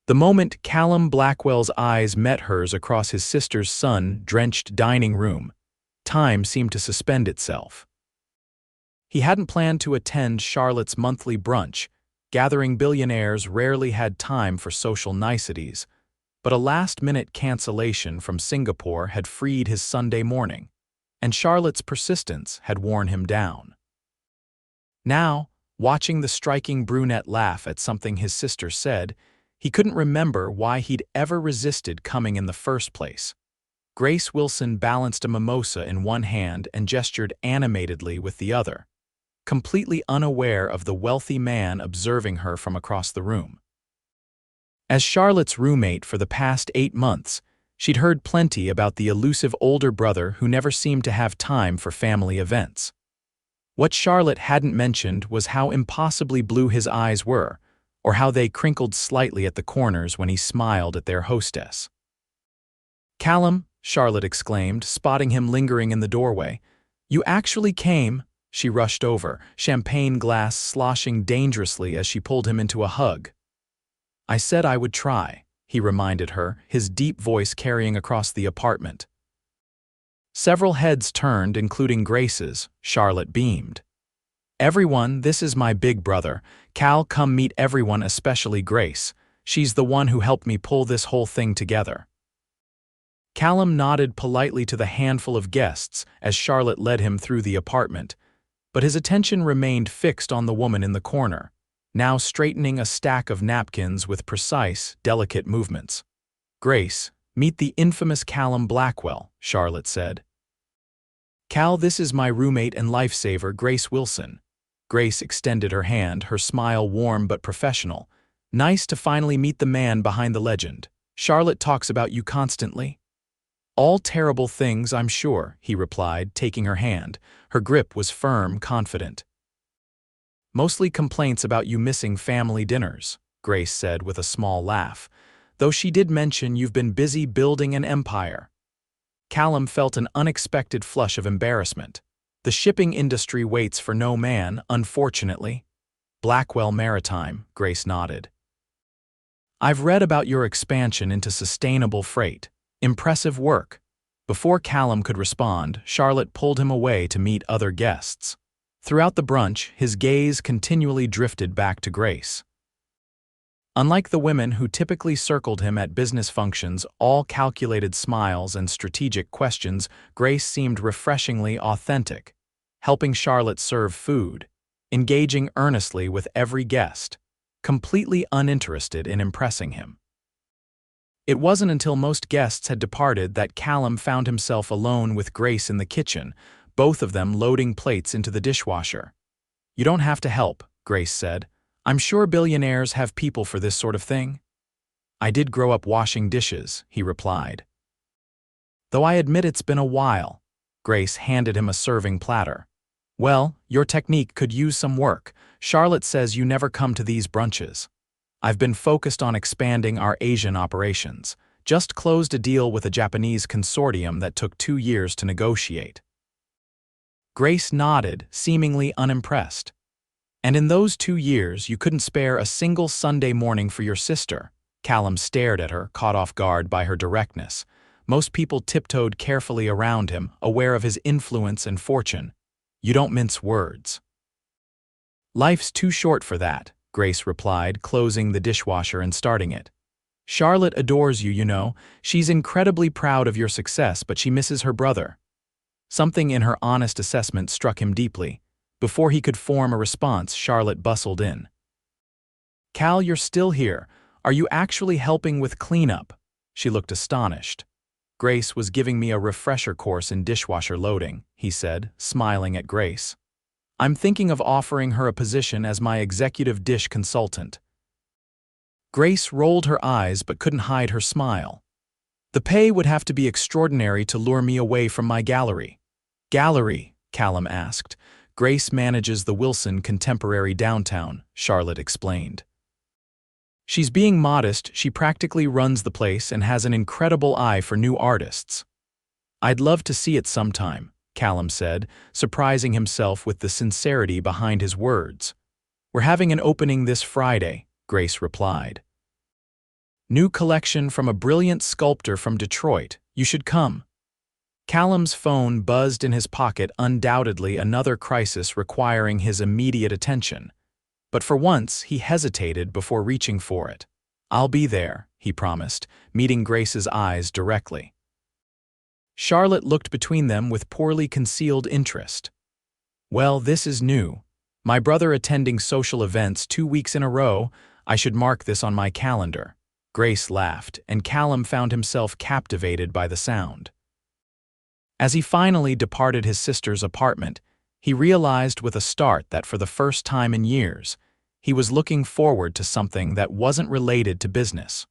The moment Callum Blackwell's eyes met hers across his sister's sun-drenched dining room, time seemed to suspend itself. He hadn't planned to attend Charlotte's monthly brunch. Gathering billionaires rarely had time for social niceties, but a last-minute cancellation from Singapore had freed his Sunday morning, and Charlotte's persistence had worn him down. Now, watching the striking brunette laugh at something his sister said, he couldn't remember why he'd ever resisted coming in the first place. Grace Wilson balanced a mimosa in one hand and gestured animatedly with the other, completely unaware of the wealthy man observing her from across the room. As Charlotte's roommate for the past 8 months, she'd heard plenty about the elusive older brother who never seemed to have time for family events. What Charlotte hadn't mentioned was how impossibly blue his eyes were, or how they crinkled slightly at the corners when he smiled at their hostess. "Callum," Charlotte exclaimed, spotting him lingering in the doorway. "You actually came?" She rushed over, champagne glass sloshing dangerously as she pulled him into a hug. "I said I would try," he reminded her, his deep voice carrying across the apartment. Several heads turned, including Grace's. Charlotte beamed. "Everyone, this is my big brother. Cal, come meet everyone, especially Grace. She's the one who helped me pull this whole thing together." Callum nodded politely to the handful of guests as Charlotte led him through the apartment, but his attention remained fixed on the woman in the corner, now straightening a stack of napkins with precise, delicate movements. "Grace, meet the infamous Callum Blackwell," Charlotte said. "Cal, this is my roommate and lifesaver, Grace Wilson." Grace extended her hand, her smile warm but professional. "Nice to finally meet the man behind the legend. Charlotte talks about you constantly." "All terrible things, I'm sure," he replied, taking her hand. Her grip was firm, confident. "Mostly complaints about you missing family dinners," Grace said with a small laugh, "though she did mention you've been busy building an empire." Callum felt an unexpected flush of embarrassment. The shipping industry waits for no man, unfortunately. "Blackwell Maritime," Grace nodded. "I've read about your expansion into sustainable freight. Impressive work." Before Callum could respond, Charlotte pulled him away to meet other guests. Throughout the brunch, his gaze continually drifted back to Grace. Unlike the women who typically circled him at business functions, all calculated smiles and strategic questions, Grace seemed refreshingly authentic, helping Charlotte serve food, engaging earnestly with every guest, completely uninterested in impressing him. It wasn't until most guests had departed that Callum found himself alone with Grace in the kitchen, both of them loading plates into the dishwasher. "You don't have to help," Grace said. "I'm sure billionaires have people for this sort of thing." "I did grow up washing dishes," he replied. "Though I admit it's been a while." Grace handed him a serving platter. "Well, your technique could use some work. Charlotte says you never come to these brunches." "I've been focused on expanding our Asian operations. Just closed a deal with a Japanese consortium that took 2 years to negotiate." Grace nodded, seemingly unimpressed. "And in those 2 years, you couldn't spare a single Sunday morning for your sister?" Callum stared at her, caught off guard by her directness. Most people tiptoed carefully around him, aware of his influence and fortune. "You don't mince words." "Life's too short for that," Grace replied, closing the dishwasher and starting it. "Charlotte adores you, you know. She's incredibly proud of your success, but she misses her brother." Something in her honest assessment struck him deeply. Before he could form a response, Charlotte bustled in. "Cal, you're still here. Are you actually helping with cleanup?" She looked astonished. "Grace was giving me a refresher course in dishwasher loading," he said, smiling at Grace. "I'm thinking of offering her a position as my executive dish consultant." Grace rolled her eyes but couldn't hide her smile. "The pay would have to be extraordinary to lure me away from my gallery." "Gallery?" Callum asked. "Grace manages the Wilson Contemporary downtown," Charlotte explained. "She's being modest, she practically runs the place and has an incredible eye for new artists." "I'd love to see it sometime," Callum said, surprising himself with the sincerity behind his words. "We're having an opening this Friday," Grace replied. New collection from a brilliant sculptor from Detroit. You should come. Callum's phone buzzed in his pocket, undoubtedly another crisis requiring his immediate attention. But for once, he hesitated before reaching for it. I'll be there, he promised, meeting Grace's eyes directly. Charlotte looked between them with poorly concealed interest. Well, this is new. My brother attending social events 2 weeks in a row. I should mark this on my calendar. Grace laughed, and Callum found himself captivated by the sound. As he finally departed his sister's apartment, he realized with a start that for the first time in years, he was looking forward to something that wasn't related to business.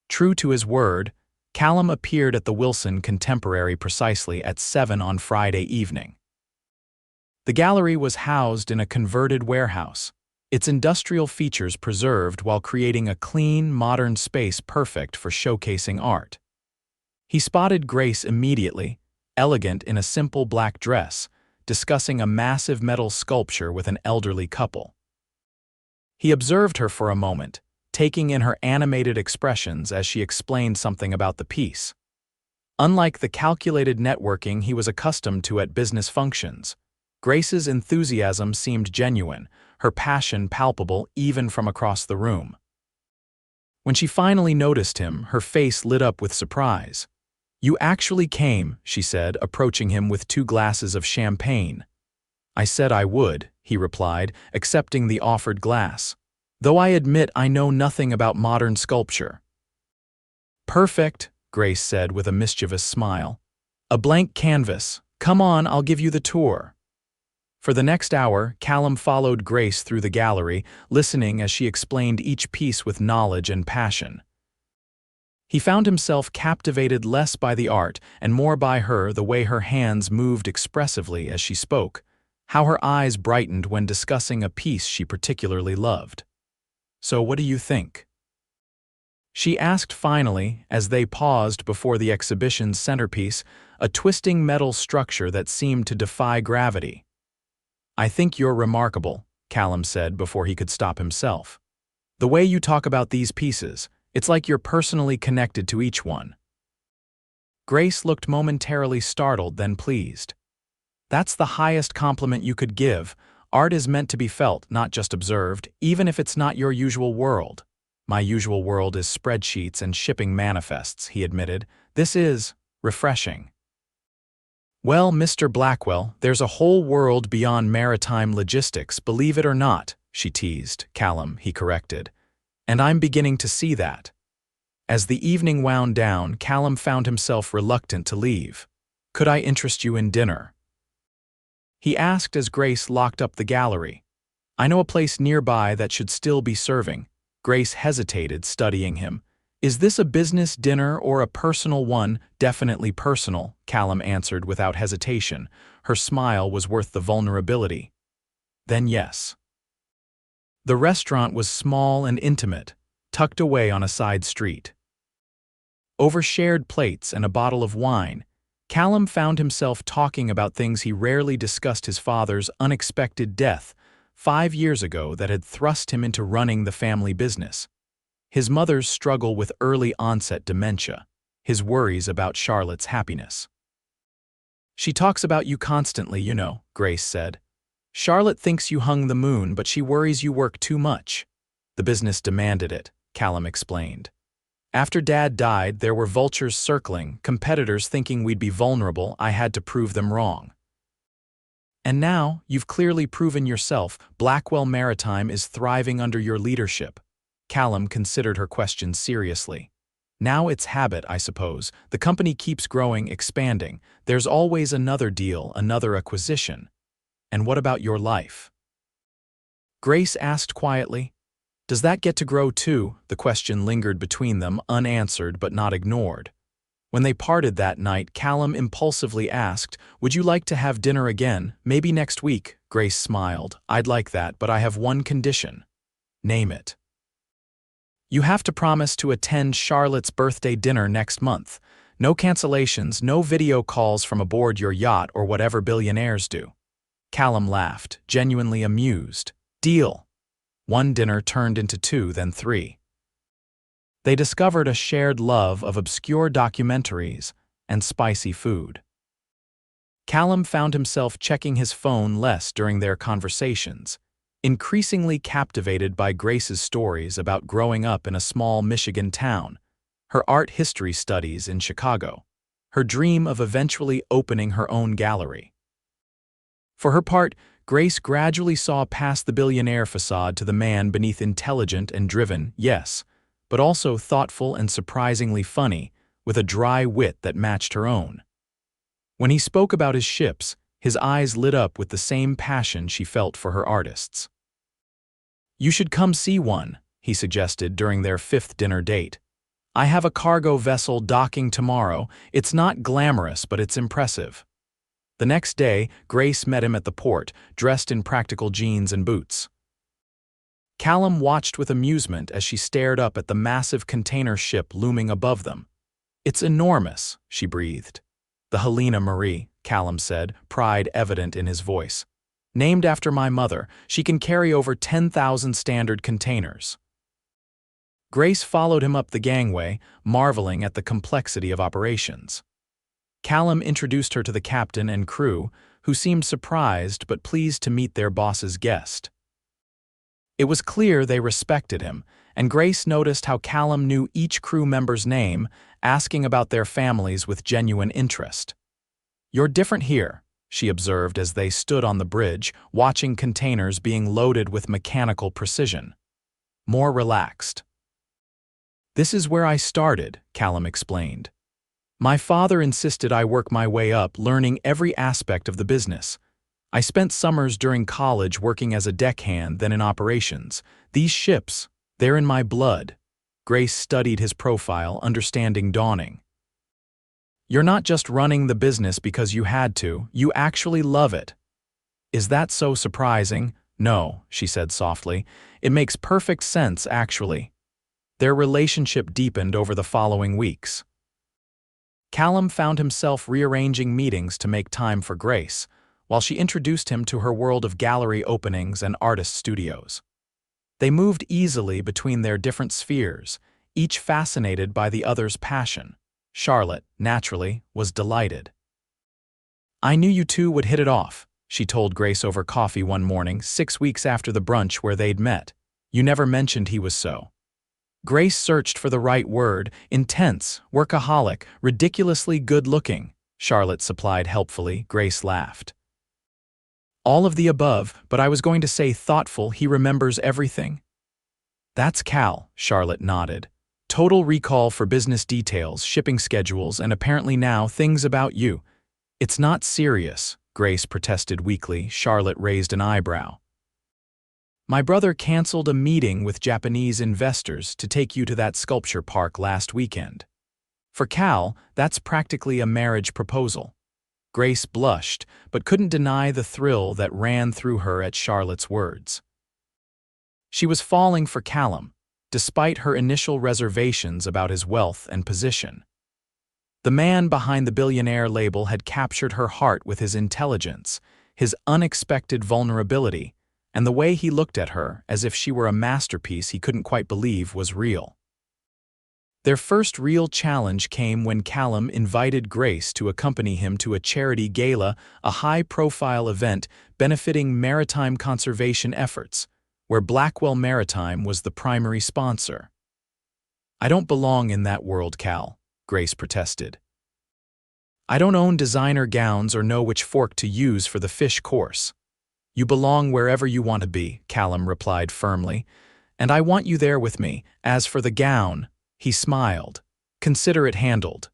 True to his word, Callum appeared at the Wilson Contemporary precisely at 7 on Friday evening. The gallery was housed in a converted warehouse, its industrial features preserved while creating a clean, modern space perfect for showcasing art. He spotted Grace immediately, elegant in a simple black dress, discussing a massive metal sculpture with an elderly couple. He observed her for a moment, taking in her animated expressions as she explained something about the piece. Unlike the calculated networking he was accustomed to at business functions, Grace's enthusiasm seemed genuine, her passion palpable even from across the room. When she finally noticed him, her face lit up with surprise. "You actually came," she said, approaching him with 2 glasses of champagne. "I said I would," he replied, accepting the offered glass. "Though I admit I know nothing about modern sculpture." "Perfect," Grace said with a mischievous smile. "A blank canvas. Come on, I'll give you the tour." For the next hour, Callum followed Grace through the gallery, listening as she explained each piece with knowledge and passion. He found himself captivated less by the art and more by her, the way her hands moved expressively as she spoke, how her eyes brightened when discussing a piece she particularly loved. "So what do you think?" she asked finally as they paused before the exhibition's centerpiece, a twisting metal structure that seemed to defy gravity. "I think you're remarkable," Callum said before he could stop himself. "The way you talk about these pieces, it's like you're personally connected to each one." Grace looked momentarily startled, then pleased. "That's the highest compliment you could give. Art is meant to be felt, not just observed, even if it's not your usual world." "My usual world is spreadsheets and shipping manifests," he admitted. "This is refreshing." "Well, Mr. Blackwell, there's a whole world beyond maritime logistics, believe it or not," she teased. "Callum," he corrected. "And I'm beginning to see that." As the evening wound down, Callum found himself reluctant to leave. "Could I interest you in dinner?" he asked as Grace locked up the gallery. "I know a place nearby that should still be serving." Grace hesitated, studying him. "Is this a business dinner or a personal one?" "Definitely personal," Callum answered without hesitation. Her smile was worth the vulnerability. "Then yes." The restaurant was small and intimate, tucked away on a side street. Over shared plates and a bottle of wine, Callum found himself talking about things he rarely discussed: his father's unexpected death 5 years ago that had thrust him into running the family business, his mother's struggle with early onset dementia, his worries about Charlotte's happiness. "She talks about you constantly, you know," Grace said. "Charlotte thinks you hung the moon, but she worries you work too much." "The business demanded it," Callum explained. "After Dad died, there were vultures circling, competitors thinking we'd be vulnerable. I had to prove them wrong." "And now, you've clearly proven yourself. Blackwell Maritime is thriving under your leadership." Callum considered her question seriously. "Now it's habit, I suppose. The company keeps growing, expanding. There's always another deal, another acquisition. And what about your life?" Grace asked quietly. "Does that get to grow too?" The question lingered between them, unanswered but not ignored. When they parted that night, Callum impulsively asked, "Would you like to have dinner again? Maybe next week?" Grace smiled. "I'd like that, but I have one condition." "Name it." "You have to promise to attend Charlotte's birthday dinner next month. No cancellations, no video calls from aboard your yacht or whatever billionaires do." Callum laughed, genuinely amused. "Deal." One dinner turned into 2, then 3. They discovered a shared love of obscure documentaries and spicy food. Callum found himself checking his phone less during their conversations, increasingly captivated by Grace's stories about growing up in a small Michigan town, her art history studies in Chicago, her dream of eventually opening her own gallery. For her part, Grace gradually saw past the billionaire facade to the man beneath, intelligent and driven, yes, but also thoughtful and surprisingly funny, with a dry wit that matched her own. When he spoke about his ships, his eyes lit up with the same passion she felt for her artists. "You should come see one," he suggested during their fifth dinner date. "I have a cargo vessel docking tomorrow. It's not glamorous, but it's impressive." The next day, Grace met him at the port, dressed in practical jeans and boots. Callum watched with amusement as she stared up at the massive container ship looming above them. "It's enormous," she breathed. "The Helena Marie," Callum said, pride evident in his voice. "Named after my mother, she can carry over 10,000 standard containers." Grace followed him up the gangway, marveling at the complexity of operations. Callum introduced her to the captain and crew, who seemed surprised but pleased to meet their boss's guest. It was clear they respected him, and Grace noticed how Callum knew each crew member's name, asking about their families with genuine interest. "You're different here," she observed as they stood on the bridge, watching containers being loaded with mechanical precision. "More relaxed." "This is where I started," Callum explained. "My father insisted I work my way up, learning every aspect of the business. I spent summers during college working as a deckhand, then in operations. These ships, they're in my blood." Grace studied his profile, understanding dawning. "You're not just running the business because you had to, you actually love it." "Is that so surprising?" "No," she said softly. "It makes perfect sense, actually." Their relationship deepened over the following weeks. Callum found himself rearranging meetings to make time for Grace, while she introduced him to her world of gallery openings and artist studios. They moved easily between their different spheres, each fascinated by the other's passion. Charlotte, naturally, was delighted. "I knew you two would hit it off," she told Grace over coffee one morning, 6 weeks after the brunch where they'd met. "You never mentioned he was so." Grace searched for the right word. "Intense, workaholic, ridiculously good-looking," Charlotte supplied helpfully. Grace laughed. "All of the above, but I was going to say thoughtful. He remembers everything." "That's Cal," Charlotte nodded. "Total recall for business details, shipping schedules, and apparently now things about you." "It's not serious," Grace protested weakly. Charlotte raised an eyebrow. "My brother canceled a meeting with Japanese investors to take you to that sculpture park last weekend. For Cal, that's practically a marriage proposal." Grace blushed, but couldn't deny the thrill that ran through her at Charlotte's words. She was falling for Callum, despite her initial reservations about his wealth and position. The man behind the Billionaire label had captured her heart with his intelligence, his unexpected vulnerability, and the way he looked at her as if she were a masterpiece he couldn't quite believe was real. Their first real challenge came when Callum invited Grace to accompany him to a charity gala, a high-profile event benefiting maritime conservation efforts, where Blackwell Maritime was the primary sponsor. "I don't belong in that world, Cal," Grace protested. "I don't own designer gowns or know which fork to use for the fish course." "You belong wherever you want to be," Callum replied firmly, "and I want you there with me. As for the gown," he smiled, "consider it handled."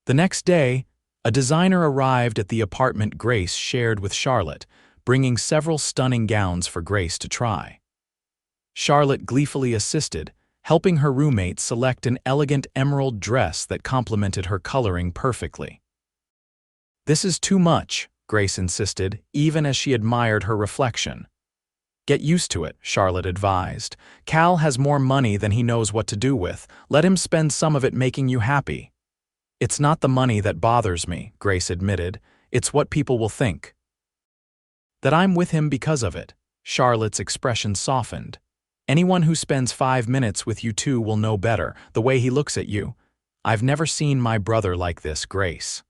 The next day, a designer arrived at the apartment Grace shared with Charlotte, bringing several stunning gowns for Grace to try. Charlotte gleefully assisted, helping her roommate select an elegant emerald dress that complemented her coloring perfectly. "This is too much," Grace insisted, even as she admired her reflection. "Get used to it," Charlotte advised. "Cal has more money than he knows what to do with. Let him spend some of it making you happy." "It's not the money that bothers me," Grace admitted. "It's what people will think." "That I'm with him because of it." Charlotte's expression softened. Anyone who spends 5 minutes with you two will know better, the way he looks at you. I've never seen my brother like this, Grace.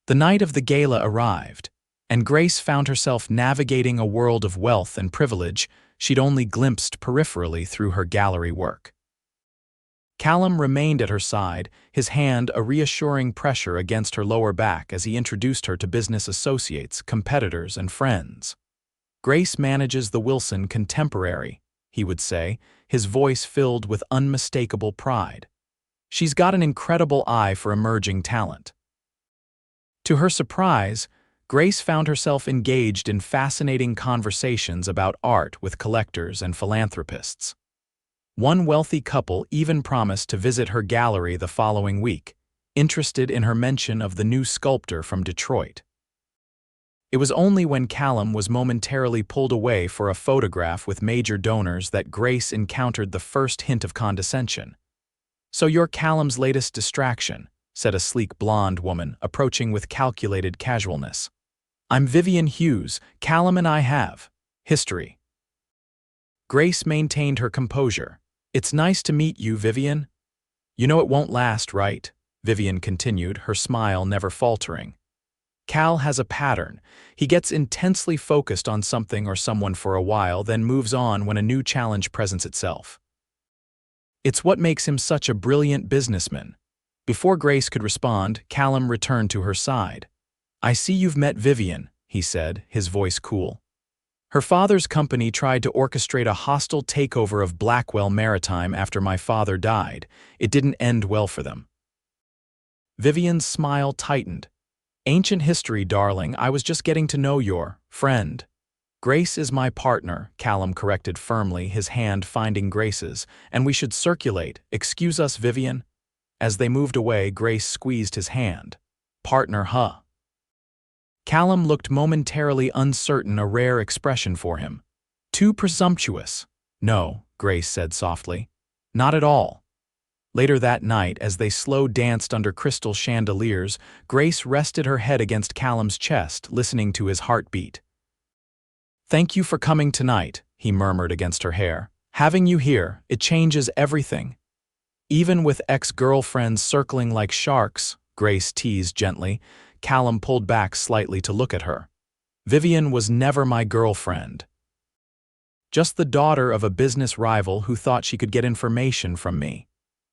The night of the gala arrived, and Grace found herself navigating a world of wealth and privilege she'd only glimpsed peripherally through her gallery work. Callum remained at her side, his hand a reassuring pressure against her lower back as he introduced her to business associates, competitors, and friends. Grace manages the Wilson Contemporary, he would say, his voice filled with unmistakable pride. She's got an incredible eye for emerging talent. To her surprise, Grace found herself engaged in fascinating conversations about art with collectors and philanthropists. One wealthy couple even promised to visit her gallery the following week, interested in her mention of the new sculptor from Detroit. It was only when Callum was momentarily pulled away for a photograph with major donors that Grace encountered the first hint of condescension. "So you're Callum's latest distraction," said a sleek blonde woman, approaching with calculated casualness. "I'm Vivian Hughes. Callum and I have history." Grace maintained her composure. "It's nice to meet you, Vivian." "You know it won't last, right?" Vivian continued, her smile never faltering. "Cal has a pattern. He gets intensely focused on something or someone for a while, then moves on when a new challenge presents itself. It's what makes him such a brilliant businessman." Before Grace could respond, Callum returned to her side. "I see you've met Vivian," he said, his voice cool. "Her father's company tried to orchestrate a hostile takeover of Blackwell Maritime after my father died. It didn't end well for them." Vivian's smile tightened. "Ancient history, darling. I was just getting to know your friend." "Grace is my partner," Callum corrected firmly, his hand finding Grace's, "and we should circulate. Excuse us, Vivian." As they moved away, Grace squeezed his hand. "Partner, huh?" Callum looked momentarily uncertain, a rare expression for him. "Too presumptuous." "No," Grace said softly. "Not at all." Later that night, as they slow danced under crystal chandeliers, Grace rested her head against Callum's chest, listening to his heartbeat. "Thank you for coming tonight," he murmured against her hair. "Having you here, it changes everything." "Even with ex-girlfriends circling like sharks," Grace teased gently. Callum pulled back slightly to look at her. "Vivian was never my girlfriend. Just the daughter of a business rival who thought she could get information from me."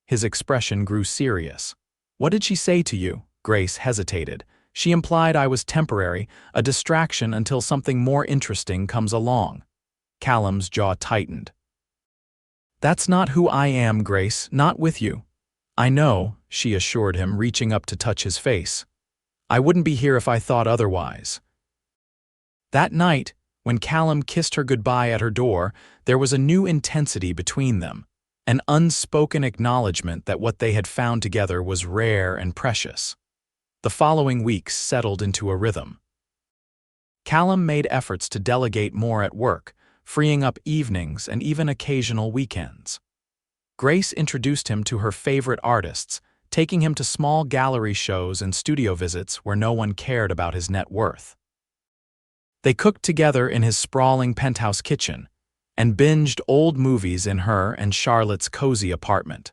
His expression grew serious. "What did she say to you?" Grace hesitated. "She implied I was temporary, a distraction until something more interesting comes along." Callum's jaw tightened. "That's not who I am, Grace, not with you." "I know," she assured him, reaching up to touch his face. "I wouldn't be here if I thought otherwise." That night, when Callum kissed her goodbye at her door, there was a new intensity between them, an unspoken acknowledgement that what they had found together was rare and precious. The following weeks settled into a rhythm. Callum made efforts to delegate more at work, freeing up evenings and even occasional weekends. Grace introduced him to her favorite artists, taking him to small gallery shows and studio visits where no one cared about his net worth. They cooked together in his sprawling penthouse kitchen and binged old movies in her and Charlotte's cozy apartment.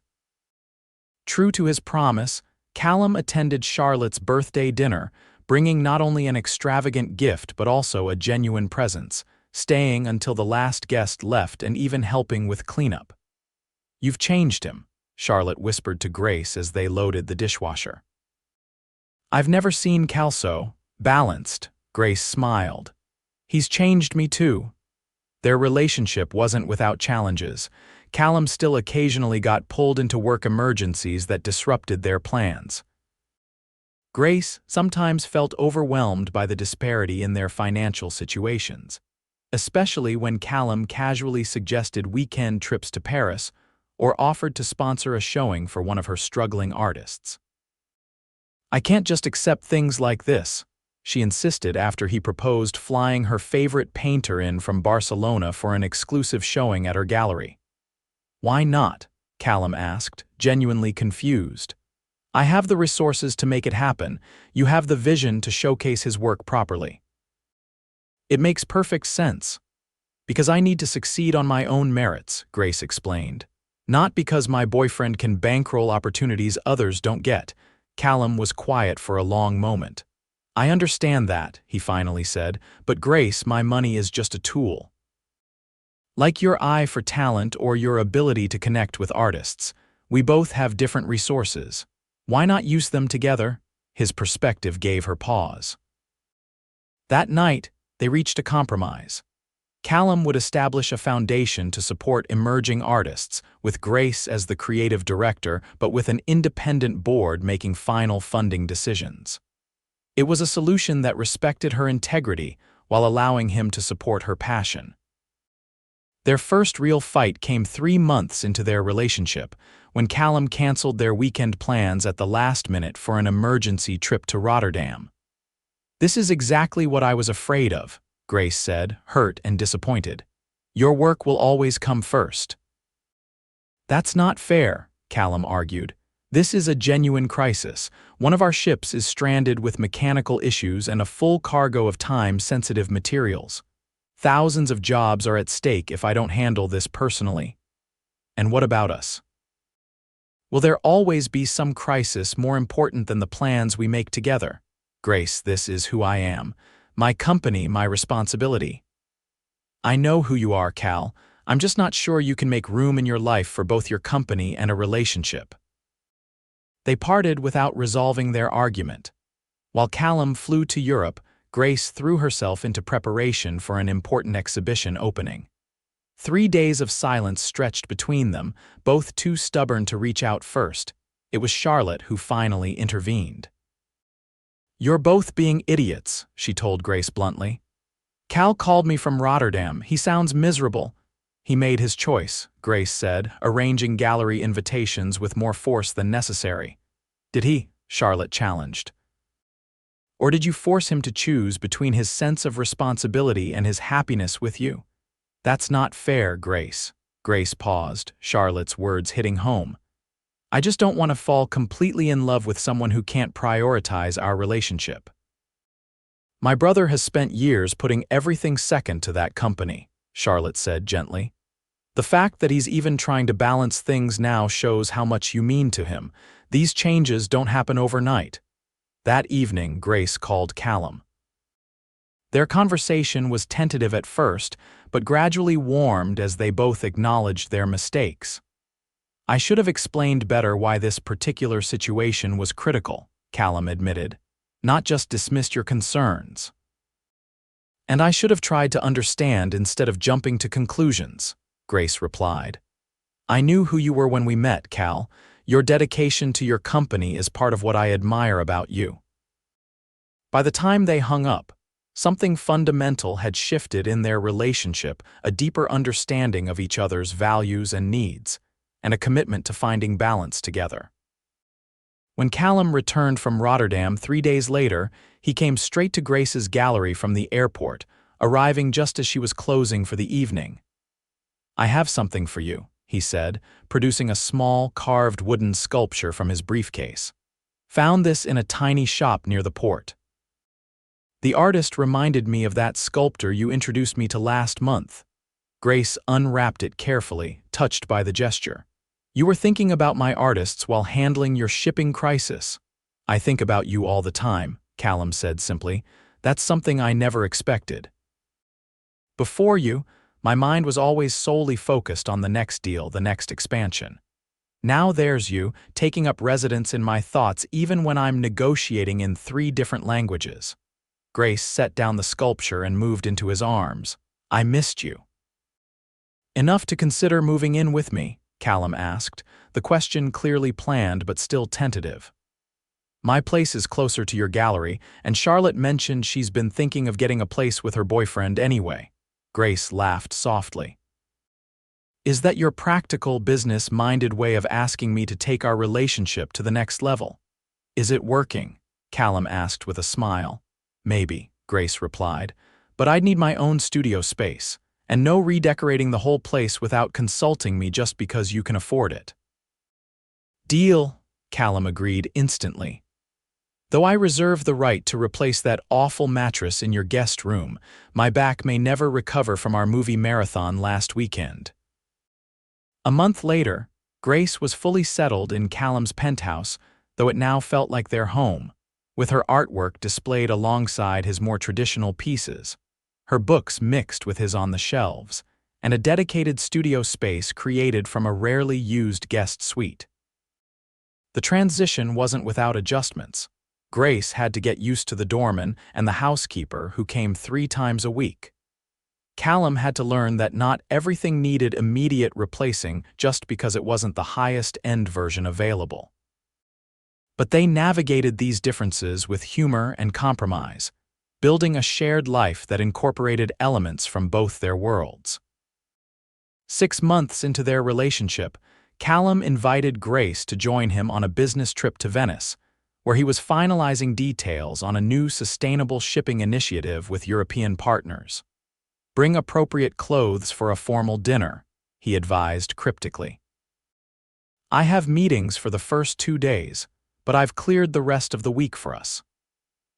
True to his promise, Callum attended Charlotte's birthday dinner, bringing not only an extravagant gift but also a genuine presence, staying until the last guest left and even helping with cleanup. "You've changed him," Charlotte whispered to Grace as they loaded the dishwasher. "I've never seen Cal so balanced," Grace smiled. "He's changed me too." Their relationship wasn't without challenges. Callum still occasionally got pulled into work emergencies that disrupted their plans. Grace sometimes felt overwhelmed by the disparity in their financial situations, especially when Callum casually suggested weekend trips to Paris or offered to sponsor a showing for one of her struggling artists. "I can't just accept things like this," she insisted after he proposed flying her favorite painter in from Barcelona for an exclusive showing at her gallery. "Why not?" Callum asked, genuinely confused. "I have the resources to make it happen. You have the vision to showcase his work properly." "It makes perfect sense." Because I need to succeed on my own merits, Grace explained. Not because my boyfriend can bankroll opportunities others don't get. Callum was quiet for a long moment. I understand that, he finally said, but Grace, my money is just a tool. Like your eye for talent or your ability to connect with artists, we both have different resources. Why not use them together? His perspective gave her pause. That night, they reached a compromise. Callum would establish a foundation to support emerging artists, with Grace as the creative director but with an independent board making final funding decisions. It was a solution that respected her integrity while allowing him to support her passion. Their first real fight came 3 months into their relationship, when Callum canceled their weekend plans at the last minute for an emergency trip to Rotterdam. "This is exactly what I was afraid of," Grace said, hurt and disappointed. "Your work will always come first." "That's not fair," Callum argued. "This is a genuine crisis. One of our ships is stranded with mechanical issues and a full cargo of time-sensitive materials. Thousands of jobs are at stake if I don't handle this personally. And what about us? Will there always be some crisis more important than the plans we make together? Grace, this is who I am. My company, my responsibility." "I know who you are, Cal. I'm just not sure you can make room in your life for both your company and a relationship." They parted without resolving their argument. While Callum flew to Europe, Grace threw herself into preparation for an important exhibition opening. 3 days of silence stretched between them, both too stubborn to reach out first. It was Charlotte who finally intervened. "You're both being idiots," she told Grace bluntly. "Cal called me from Rotterdam. He sounds miserable." "He made his choice," Grace said, arranging gallery invitations with more force than necessary. "Did he?" Charlotte challenged. "Or did you force him to choose between his sense of responsibility and his happiness with you?" "That's not fair, Grace." Grace paused, Charlotte's words hitting home. "I just don't want to fall completely in love with someone who can't prioritize our relationship. My brother has spent years putting everything second to that company," Charlotte said gently. "The fact that he's even trying to balance things now shows how much you mean to him. These changes don't happen overnight." That evening, Grace called Callum. Their conversation was tentative at first, but gradually warmed as they both acknowledged their mistakes. "I should have explained better why this particular situation was critical," Callum admitted, "not just dismissed your concerns. And I should have tried to understand instead of jumping to conclusions," Grace replied. "I knew who you were when we met, Cal. Your dedication to your company is part of what I admire about you." By the time they hung up, something fundamental had shifted in their relationship, a deeper understanding of each other's values and needs, and a commitment to finding balance together. When Callum returned from Rotterdam 3 days later, he came straight to Grace's gallery from the airport, arriving just as she was closing for the evening. "I have something for you," he said, producing a small, carved wooden sculpture from his briefcase. "Found this in a tiny shop near the port. The artist reminded me of that sculptor you introduced me to last month." Grace unwrapped it carefully, touched by the gesture. "You were thinking about my artists while handling your shipping crisis." "I think about you all the time," Callum said simply. "That's something I never expected. Before you, my mind was always solely focused on the next deal, the next expansion. Now there's you, taking up residence in my thoughts even when I'm negotiating in 3 different languages." Grace set down the sculpture and moved into his arms. "I missed you." "Enough to consider moving in with me?" Callum asked, the question clearly planned but still tentative. "My place is closer to your gallery, and Charlotte mentioned she's been thinking of getting a place with her boyfriend anyway." Grace laughed softly. "Is that your practical, business-minded way of asking me to take our relationship to the next level?" "Is it working?" Callum asked with a smile. "Maybe," Grace replied, "but I'd need my own studio space, and no redecorating the whole place without consulting me just because you can afford it." "Deal," Callum agreed instantly. Though I reserve the right to replace that awful mattress in your guest room, my back may never recover from our movie marathon last weekend. A month later, Grace was fully settled in Callum's penthouse, though it now felt like their home, with her artwork displayed alongside his more traditional pieces, her books mixed with his on the shelves, and a dedicated studio space created from a rarely used guest suite. The transition wasn't without adjustments. Grace had to get used to the doorman and the housekeeper who came 3 times a week. Callum had to learn that not everything needed immediate replacing just because it wasn't the highest-end version available. But they navigated these differences with humor and compromise, building a shared life that incorporated elements from both their worlds. 6 months into their relationship, Callum invited Grace to join him on a business trip to Venice, where he was finalizing details on a new sustainable shipping initiative with European partners. "Bring appropriate clothes for a formal dinner," he advised cryptically. "I have meetings for the first 2 days, but I've cleared the rest of the week for us."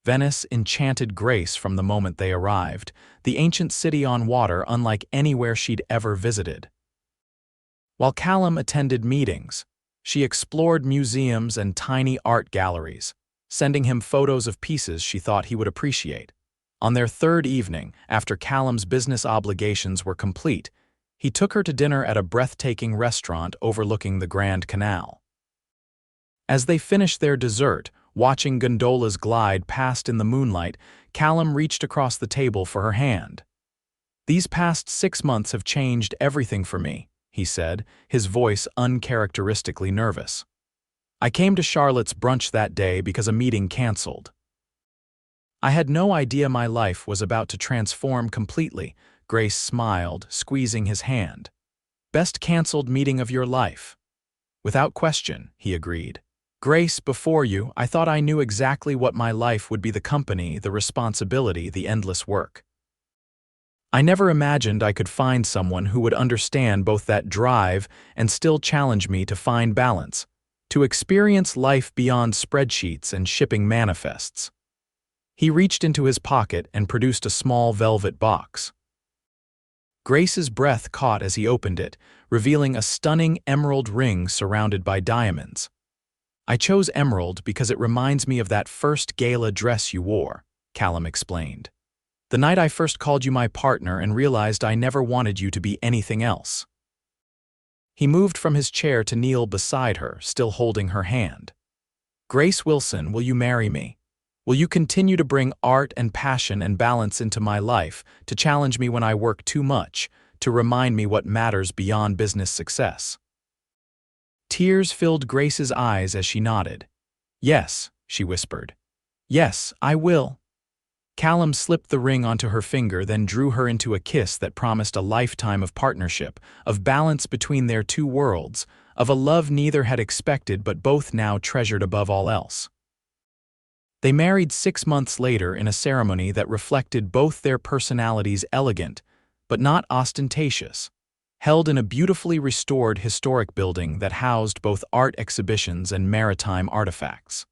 Venice enchanted Grace from the moment they arrived, the ancient city on water unlike anywhere she'd ever visited. While Callum attended meetings, she explored museums and tiny art galleries, sending him photos of pieces she thought he would appreciate. On their 3rd evening, after Callum's business obligations were complete, he took her to dinner at a breathtaking restaurant overlooking the Grand Canal. As they finished their dessert, watching gondolas glide past in the moonlight, Callum reached across the table for her hand. "These past 6 months have changed everything for me," he said, his voice uncharacteristically nervous. "I came to Charlotte's brunch that day because a meeting canceled." "I had no idea my life was about to transform completely," Grace smiled, squeezing his hand. "Best canceled meeting of your life." "Without question," he agreed. "Grace, before you, I thought I knew exactly what my life would be: the company, the responsibility, the endless work. I never imagined I could find someone who would understand both that drive and still challenge me to find balance, to experience life beyond spreadsheets and shipping manifests." He reached into his pocket and produced a small velvet box. Grace's breath caught as he opened it, revealing a stunning emerald ring surrounded by diamonds. "I chose emerald because it reminds me of that first gala dress you wore," Callum explained. "The night I first called you my partner and realized I never wanted you to be anything else." He moved from his chair to kneel beside her, still holding her hand. "Grace Wilson, will you marry me? Will you continue to bring art and passion and balance into my life, to challenge me when I work too much, to remind me what matters beyond business success?" Tears filled Grace's eyes as she nodded. "Yes," she whispered. "Yes, I will." Callum slipped the ring onto her finger, then drew her into a kiss that promised a lifetime of partnership, of balance between their 2 worlds, of a love neither had expected but both now treasured above all else. They married 6 months later in a ceremony that reflected both their personalities: elegant, but not ostentatious, held in a beautifully restored historic building that housed both art exhibitions and maritime artifacts.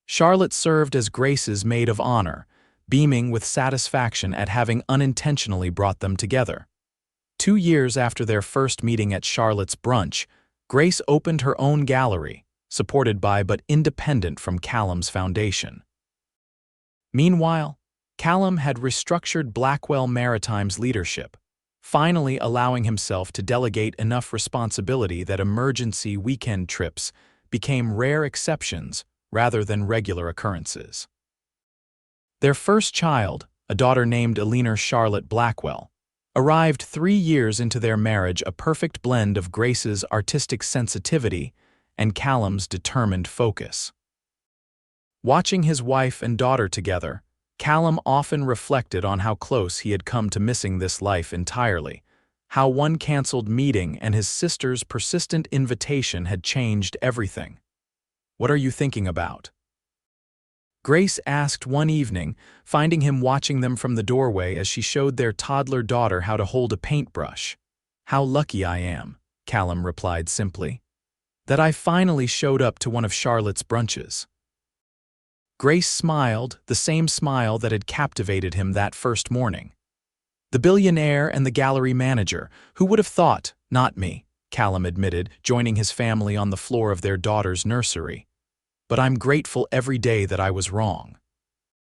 Charlotte served as Grace's maid of honor, beaming with satisfaction at having unintentionally brought them together. 2 years after their first meeting at Charlotte's brunch, Grace opened her own gallery, supported by but independent from Callum's foundation. Meanwhile, Callum had restructured Blackwell Maritime's leadership, finally allowing himself to delegate enough responsibility that emergency weekend trips became rare exceptions rather than regular occurrences. Their first child, a daughter named Eleanor Charlotte Blackwell, arrived 3 years into their marriage, a perfect blend of Grace's artistic sensitivity and Callum's determined focus. Watching his wife and daughter together, Callum often reflected on how close he had come to missing this life entirely, how one canceled meeting and his sister's persistent invitation had changed everything. "What are you thinking about?" Grace asked one evening, finding him watching them from the doorway as she showed their toddler daughter how to hold a paintbrush. "How lucky I am," Callum replied simply, "that I finally showed up to one of Charlotte's brunches." Grace smiled, the same smile that had captivated him that first morning. The billionaire and the gallery manager, who would have thought, not me, Callum admitted, joining his family on the floor of their daughter's nursery. But I'm grateful every day that I was wrong.